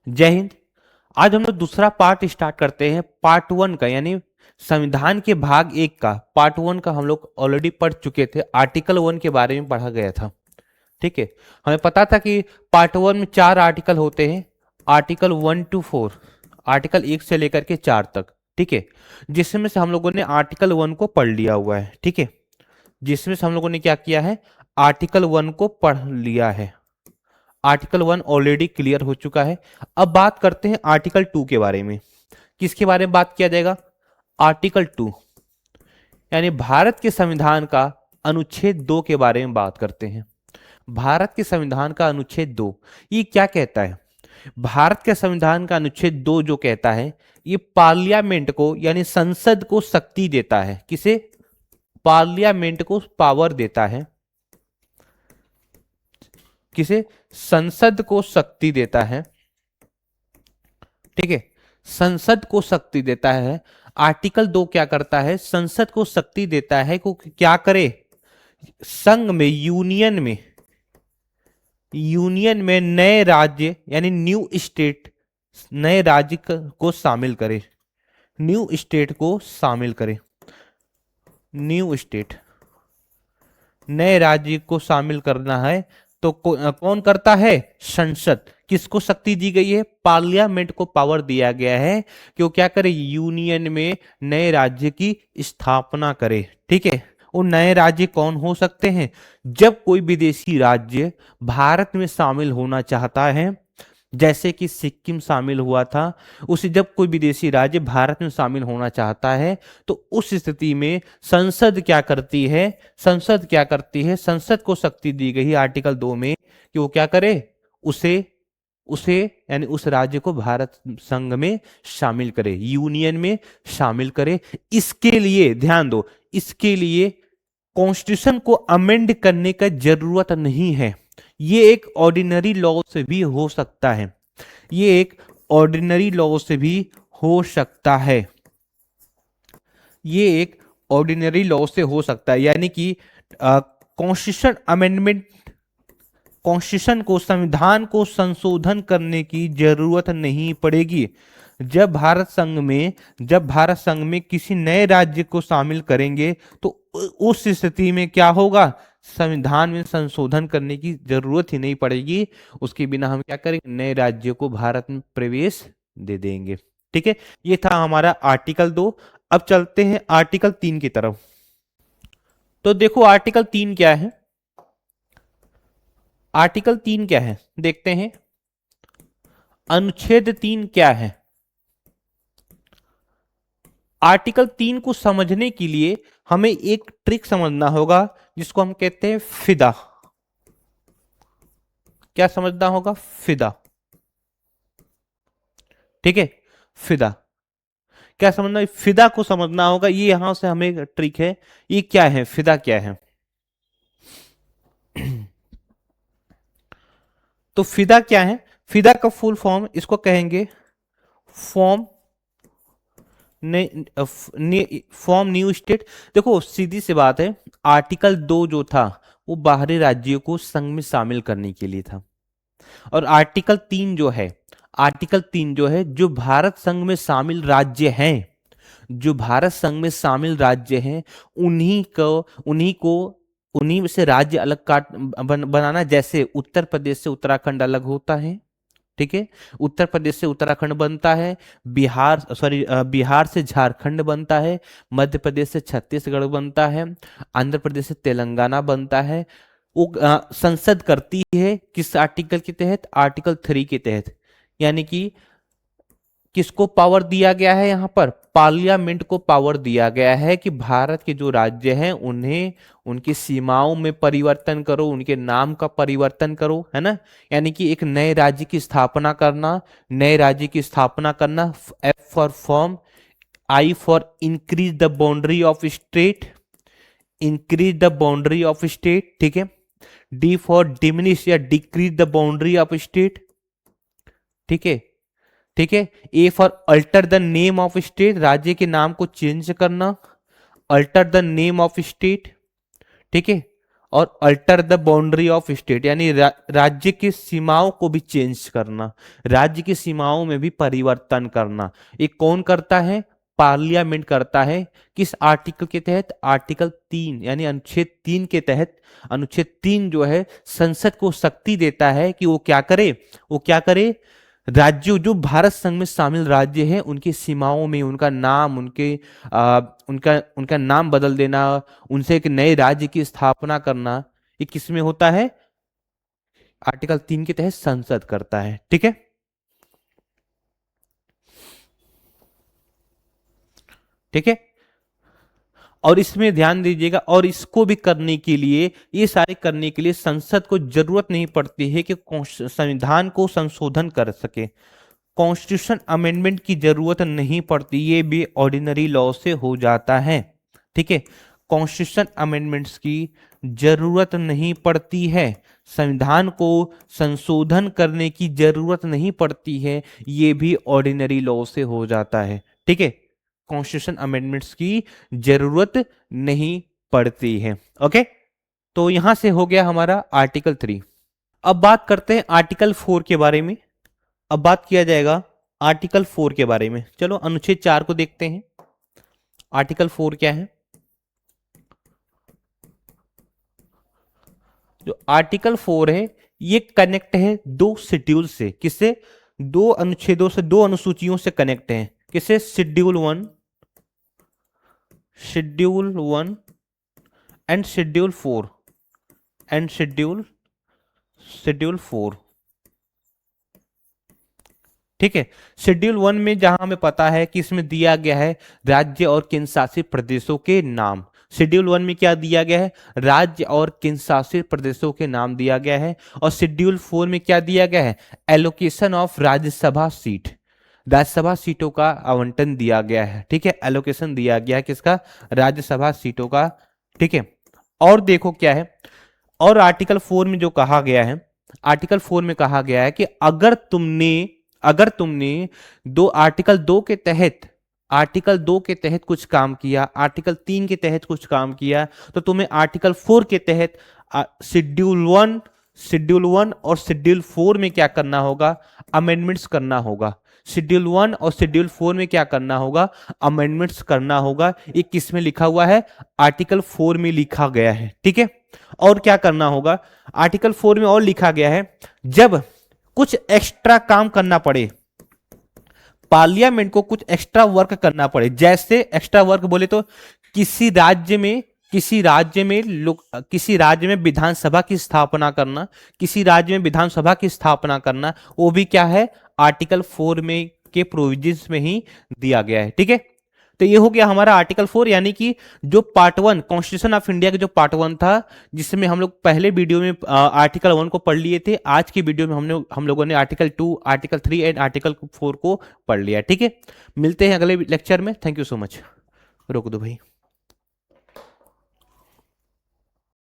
जय हिंद। आज हम लोग दूसरा पार्ट स्टार्ट करते हैं, पार्ट वन का, यानी संविधान के भाग एक का। पार्ट वन का हम लोग ऑलरेडी पढ़ चुके थे, आर्टिकल वन के बारे में पढ़ा गया था। ठीक है, हमें पता था कि पार्ट वन में 4 आर्टिकल होते हैं, आर्टिकल 1 to 4, आर्टिकल 1 से लेकर के 4 तक। ठीक है, जिसमें से हम लोगों ने आर्टिकल 1 को पढ़ लिया हुआ है। ठीक है, जिसमें से हम लोगों ने क्या किया है, आर्टिकल 1 को पढ़ लिया है। आर्टिकल 1 ऑलरेडी क्लियर हो चुका है। अब बात करते हैं आर्टिकल 2 के बारे में। किसके बारे में बात किया जाएगा? आर्टिकल 2 यानी भारत के संविधान का अनुच्छेद 2 के बारे में बात करते हैं। भारत के संविधान का अनुच्छेद 2 ये क्या कहता है? भारत के संविधान का अनुच्छेद 2 जो कहता है, ये पार्लियामेंट को यानी संसद को शक्ति देता है। किसे? पार्लियामेंट को पावर देता है। किसे? संसद को शक्ति देता है। ठीक है, संसद को शक्ति देता है। आर्टिकल 2 क्या करता है? संसद को शक्ति देता है को क्या करे? संघ में, यूनियन में नए राज्य यानी न्यू स्टेट, नए राज्य को शामिल करे। न्यू स्टेट को शामिल करे। न्यू स्टेट, नए राज्य को शामिल करना है तो कौन करता है? संसद। किसको शक्ति दी गई है? पार्लियामेंट को पावर दिया गया है कि वो क्या करे? यूनियन में नए राज्य की स्थापना करे। ठीक है, वो नए राज्य कौन हो सकते हैं? जब कोई विदेशी राज्य भारत में शामिल होना चाहता है, जैसे कि सिक्किम शामिल हुआ था, उसे जब कोई विदेशी राज्य भारत में शामिल होना चाहता है तो उस स्थिति में संसद क्या करती है? संसद को शक्ति दी गई आर्टिकल 2 में कि वो क्या करे? उसे उसे यानी उस राज्य को भारत संघ में शामिल करे, यूनियन में शामिल करे। इसके लिए ध्यान दो, इसके लिए कॉन्स्टिट्यूशन को अमेंड करने का जरूरत नहीं है। ये एक ऑर्डिनरी लॉ से भी हो सकता है। ये एक ऑर्डिनरी लॉ से भी हो सकता है। ये एक ऑर्डिनरी लॉ से हो सकता है, यानी कि कॉन्स्टिट्यूशन अमेंडमेंट, कॉन्स्टिट्यूशन को, संविधान को संशोधन करने की जरूरत नहीं पड़ेगी। जब भारत संघ में किसी नए राज्य को शामिल करेंगे तो उस स्थिति में क्या होगा? संविधान में संशोधन करने की जरूरत ही नहीं पड़ेगी। उसके बिना हम क्या करेंगे? नए राज्य को भारत में प्रवेश दे देंगे। ठीक है, ये था हमारा आर्टिकल 2। अब चलते हैं आर्टिकल 3 की तरफ। तो देखो आर्टिकल 3 क्या है। आर्टिकल 3 क्या है देखते हैं। अनुच्छेद 3 क्या है? आर्टिकल 3 को समझने के लिए हमें एक ट्रिक समझना होगा जिसको हम कहते हैं फिदा। क्या समझना होगा? फिदा। ठीक है, फिदा क्या समझना? फिदा को समझना होगा। ये यहां से हमें एक ट्रिक है। ये क्या है? फिदा क्या है? तो फिदा क्या है? फिदा का फुल फॉर्म इसको कहेंगे फॉर्म फॉर्म न्यू स्टेट। देखो सीधी सी बात है, आर्टिकल 2 जो था वो बाहरी राज्यों को संघ में शामिल करने के लिए था, और आर्टिकल 3 जो है, जो भारत संघ में शामिल राज्य हैं, उन्हीं में से राज्य अलग बनाना। जैसे उत्तर प्रदेश से उत्तराखंड अलग होता है। ठीक है, उत्तर प्रदेश से उत्तराखंड बनता है, बिहार से झारखंड बनता है, मध्य प्रदेश से छत्तीसगढ़ बनता है, आंध्र प्रदेश से तेलंगाना बनता है। वो संसद करती है किस आर्टिकल के तहत? आर्टिकल 3 के तहत। यानी कि किसको पावर दिया गया है? यहाँ पर पार्लियामेंट को पावर दिया गया है कि भारत के जो राज्य हैं उन्हें, उनकी सीमाओं में परिवर्तन करो, उनके नाम का परिवर्तन करो, है ना। यानी कि एक नए राज्य की स्थापना करना, F for form, I for increase the boundary of state, ठीक है। डी फॉर डिमिनिश या decrease the boundary of state. ठीक है, A for alter the name of state, राज्य के नाम को चेंज करना, alter the name of state. ठीक है, और alter the boundary of state यानी राज्य की सीमाओं को भी चेंज करना, राज्य की सीमाओं में भी परिवर्तन करना, ये कौन करता है? पार्लियामेंट करता है। किस आर्टिकल के तहत? आर्टिकल 3 यानी अनुच्छेद 3 के तहत। अनुच्छेद 3 जो है संसद को शक्ति देता है कि वो क्या करे, वो क्या करे, राज्यों जो भारत संघ में शामिल राज्य हैं उनकी सीमाओं में उनका नाम, उनका उनका नाम बदल देना, उनसे एक नए राज्य की स्थापना करना, ये किस में होता है? आर्टिकल 3 के तहत संसद करता है। ठीक है, ठीक है। और इसमें ध्यान दीजिएगा, और इसको भी करने के लिए, ये सारे करने के लिए संसद को जरूरत नहीं पड़ती है कि संविधान को संशोधन कर सके, कॉन्स्टिट्यूशन अमेंडमेंट की जरूरत नहीं पड़ती, ये भी ऑर्डिनरी लॉ से हो जाता है। ठीक है, कॉन्स्टिट्यूशन अमेंडमेंट्स की जरूरत नहीं पड़ती है, संविधान को संशोधन करने की जरूरत नहीं पड़ती है, ये भी ऑर्डिनरी लॉ से हो जाता है। ठीक है, कॉन्स्टिट्यूशन अमेंडमेंट्स की जरूरत नहीं पड़ती है। ओके, तो यहां से हो गया हमारा आर्टिकल 3। अब बात करते हैं आर्टिकल 4 के बारे में। अब बात किया जाएगा आर्टिकल 4 के बारे में। चलो अनुच्छेद 4 को देखते हैं। आर्टिकल 4 क्या है? जो आर्टिकल 4 है ये कनेक्ट है दो शेड्यूल से। किससे? दो अनुच्छेदों से, दो अनुसूचियों से कनेक्ट है। किसे? Schedule 1, schedule 1 and schedule 4 and schedule 4। ठीक है, शेड्यूल 1 में जहां हमें पता है कि इसमें दिया गया है राज्य और केंद्र शासित प्रदेशों के नाम। शेड्यूल 1 में क्या दिया गया है? राज्य और केंद्र शासित प्रदेशों के नाम दिया गया है। और शेड्यूल 4 में क्या दिया गया है? Allocation of Rajya Sabha seat, Rajya Sabha सीटों का आवंटन दिया गया है। ठीक है, एलोकेशन दिया गया है किसका? राज्यसभा सीटों का। ठीक है, और देखो क्या है, और आर्टिकल 4 में जो कहा गया है, आर्टिकल 4 में कहा गया है कि अगर तुमने आर्टिकल 2 के तहत, आर्टिकल 2 के तहत कुछ काम किया, आर्टिकल 3 के तहत कुछ काम किया, तो तुम्हें आर्टिकल 4 के तहत शेड्यूल 1 और शेड्यूल 4 में क्या करना होगा? अमेंडमेंट्स करना होगा। शेड्यूल 1 और शेड्यूल 4 में क्या करना होगा? अमेंडमेंट्स करना होगा। ये किस में लिखा हुआ है? आर्टिकल 4 में लिखा गया है। ठीक है, और क्या करना होगा? आर्टिकल 4 में और लिखा गया है, जब कुछ एक्स्ट्रा काम करना पड़े, पार्लियामेंट को कुछ एक्स्ट्रा वर्क करना पड़े, जैसे एक्स्ट्रा वर्क बोले तो किसी राज्य में विधानसभा की स्थापना करना, किसी राज्य में विधानसभा की स्थापना करना, वो भी क्या है? आर्टिकल 4 में के प्रोविजंस में ही दिया गया है। ठीक है, तो ये हो गया हमारा आर्टिकल 4, यानी कि जो पार्ट 1 कॉन्स्टिट्यूशन ऑफ इंडिया का जो पार्ट 1 था, जिसमें हम लोग पहले वीडियो में आर्टिकल 1 को पढ़ लिए थे। आज की वीडियो में हम लोगों ने आर्टिकल 2, आर्टिकल 3 एंड आर्टिकल 4 को पढ़ लिया। ठीक है, मिलते हैं अगले लेक्चर में। Thank you so much. रोक दो भाई।